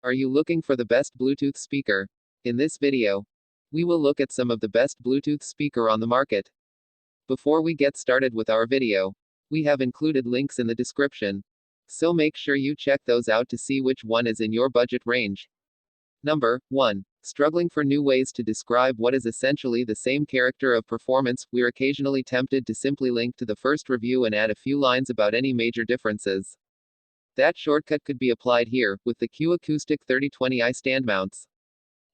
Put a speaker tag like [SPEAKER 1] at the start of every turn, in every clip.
[SPEAKER 1] Are you looking for the best Bluetooth speaker? In this video, we will look at some of the best Bluetooth speaker on the market. Before we get started with our video, we have included links in the description, so make sure you check those out to see which one is in your budget range. Number 1. Struggling for new ways to describe what is essentially the same character of performance, we're occasionally tempted to simply link to the first review and add a few lines about any major differences. That shortcut could be applied here, with the Q Acoustic 3020i stand mounts.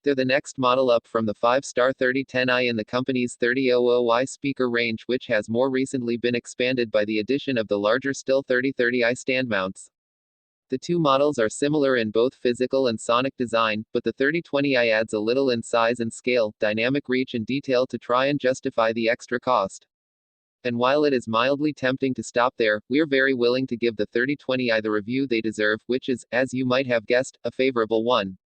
[SPEAKER 1] They're the next model up from the 5-star 3010i in the company's 3000i speaker range, which has more recently been expanded by the addition of the larger still 3030i stand mounts. The two models are similar in both physical and sonic design, but the 3020i adds a little in size and scale, dynamic reach and detail to try and justify the extra cost. And while it is mildly tempting to stop there, we're very willing to give the 3020i the review they deserve, which is, as you might have guessed, a favorable one.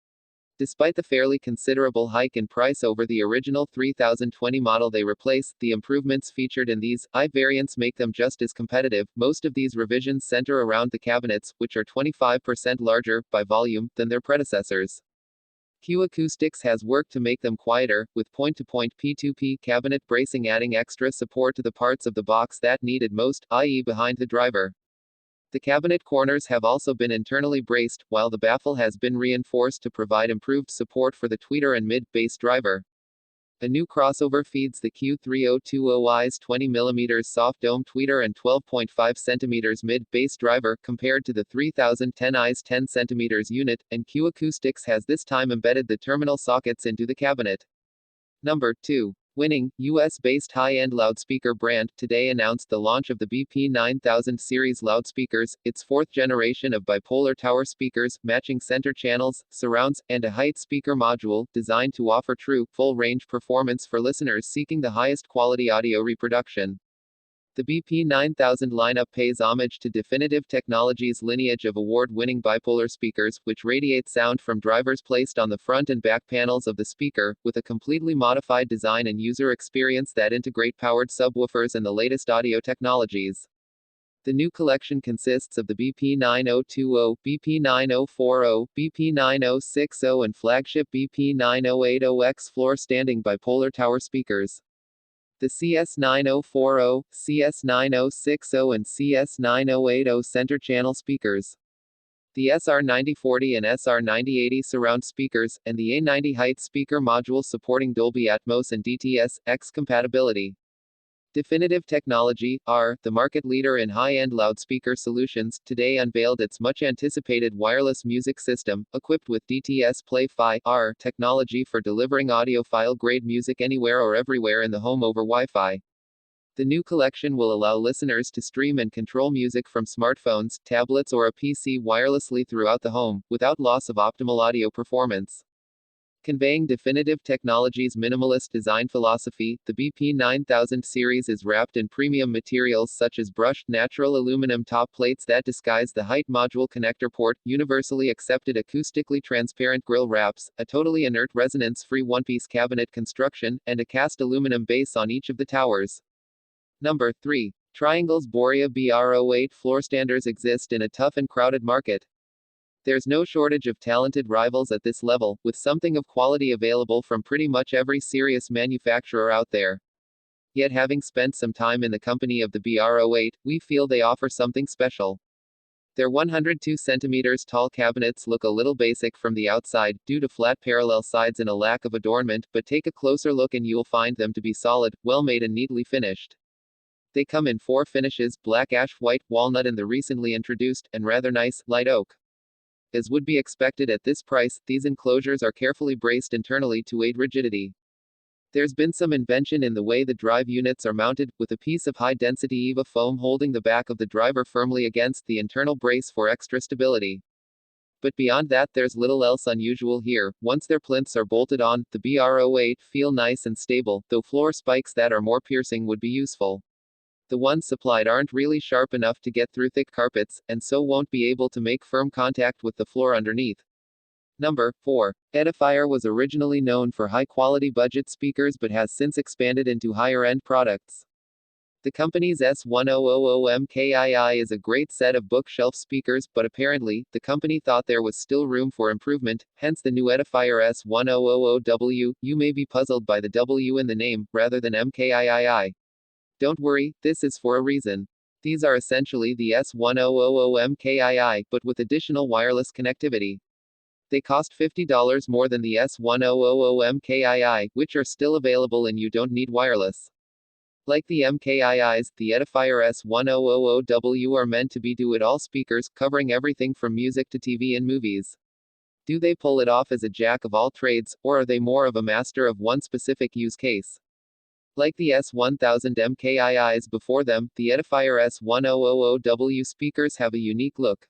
[SPEAKER 1] Despite the fairly considerable hike in price over the original 3020 model they replace, the improvements featured in these I variants make them just as competitive. Most of these revisions center around the cabinets, which are 25% larger, by volume, than their predecessors. Q Acoustics has worked to make them quieter, with point-to-point P2P cabinet bracing adding extra support to the parts of the box that needed most, i.e. behind the driver. The cabinet corners have also been internally braced, while the baffle has been reinforced to provide improved support for the tweeter and mid-bass driver. A new crossover feeds the Q3020i's 20mm soft dome tweeter and 12.5 cm mid-bass driver, compared to the 3010i's 10 cm unit, and Q Acoustics has this time embedded the terminal sockets into the cabinet. Number 2. Winning, US-based high-end loudspeaker brand, today announced the launch of the BP9000 series loudspeakers, its fourth generation of bipolar tower speakers, matching center channels, surrounds, and a height speaker module, designed to offer true, full-range performance for listeners seeking the highest quality audio reproduction. The BP9000 lineup pays homage to Definitive Technologies' lineage of award-winning bipolar speakers, which radiate sound from drivers placed on the front and back panels of the speaker, with a completely modified design and user experience that integrate powered subwoofers and the latest audio technologies. The new collection consists of the BP9020, BP9040, BP9060 and flagship BP9080X floor-standing bipolar tower speakers. The CS9040, CS9060 and CS9080 center channel speakers. The SR9040 and SR9080 surround speakers, and the A90 height speaker module supporting Dolby Atmos and DTS-X compatibility. Definitive Technology, the market leader in high-end loudspeaker solutions, today unveiled its much-anticipated wireless music system, equipped with DTS Play Fi technology for delivering audiophile-grade music anywhere or everywhere in the home over Wi-Fi. The new collection will allow listeners to stream and control music from smartphones, tablets or a PC wirelessly throughout the home, without loss of optimal audio performance. Conveying Definitive Technologies' minimalist design philosophy, the BP9000 series is wrapped in premium materials such as brushed natural aluminum top plates that disguise the height module connector port, universally accepted acoustically transparent grille wraps, a totally inert resonance-free one-piece cabinet construction, and a cast aluminum base on each of the towers. Number 3. Triangle's Borea BR08 floorstanders exist in a tough and crowded market. There's no shortage of talented rivals at this level, with something of quality available from pretty much every serious manufacturer out there. Yet having spent some time in the company of the BR08, we feel they offer something special. Their 102 cm tall cabinets look a little basic from the outside, due to flat parallel sides and a lack of adornment, but take a closer look and you'll find them to be solid, well-made and neatly finished. They come in 4 finishes: black ash, white, walnut and the recently introduced, and rather nice, light oak. As would be expected at this price, these enclosures are carefully braced internally to aid rigidity. There's been some invention in the way the drive units are mounted, with a piece of high-density EVA foam holding the back of the driver firmly against the internal brace for extra stability. But beyond that, there's little else unusual here. Once their plinths are bolted on, the BR08 feel nice and stable, though floor spikes that are more piercing would be useful. The ones supplied aren't really sharp enough to get through thick carpets, and so won't be able to make firm contact with the floor underneath. Number 4. Edifier was originally known for high-quality budget speakers but has since expanded into higher-end products. The company's S1000MKII is a great set of bookshelf speakers, but apparently, the company thought there was still room for improvement, hence the new Edifier S1000W. You may be puzzled by the W in the name, rather than MKII. Don't worry, this is for a reason. These are essentially the S1000MKII, but with additional wireless connectivity. They cost $50 more than the S1000MKII, which are still available and you don't need wireless. Like the MKIIs, the Edifier S1000W are meant to be do-it-all speakers, covering everything from music to TV and movies. Do they pull it off as a jack of all trades, or are they more of a master of one specific use case? Like the S1000 MKIIs before them, the Edifier S1000W speakers have a unique look.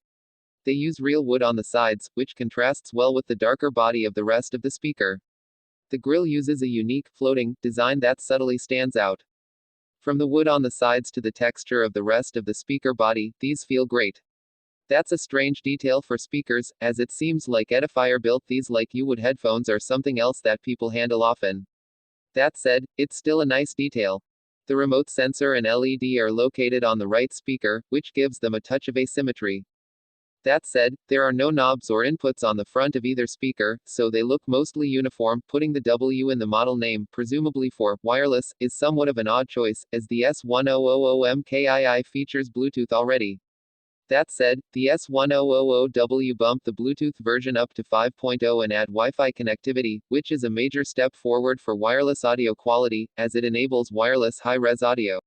[SPEAKER 1] They use real wood on the sides, which contrasts well with the darker body of the rest of the speaker. The grille uses a unique, floating, design that subtly stands out. From the wood on the sides to the texture of the rest of the speaker body, these feel great. That's a strange detail for speakers, as it seems like Edifier built these like you would headphones or something else that people handle often. That said, it's still a nice detail. The remote sensor and LED are located on the right speaker, which gives them a touch of asymmetry. That said, there are no knobs or inputs on the front of either speaker, so they look mostly uniform. Putting the W in the model name, presumably for wireless, is somewhat of an odd choice, as the S1000MKII features Bluetooth already. That said, the S1000W bumped the Bluetooth version up to 5.0 and add Wi-Fi connectivity, which is a major step forward for wireless audio quality, as it enables wireless high-res audio.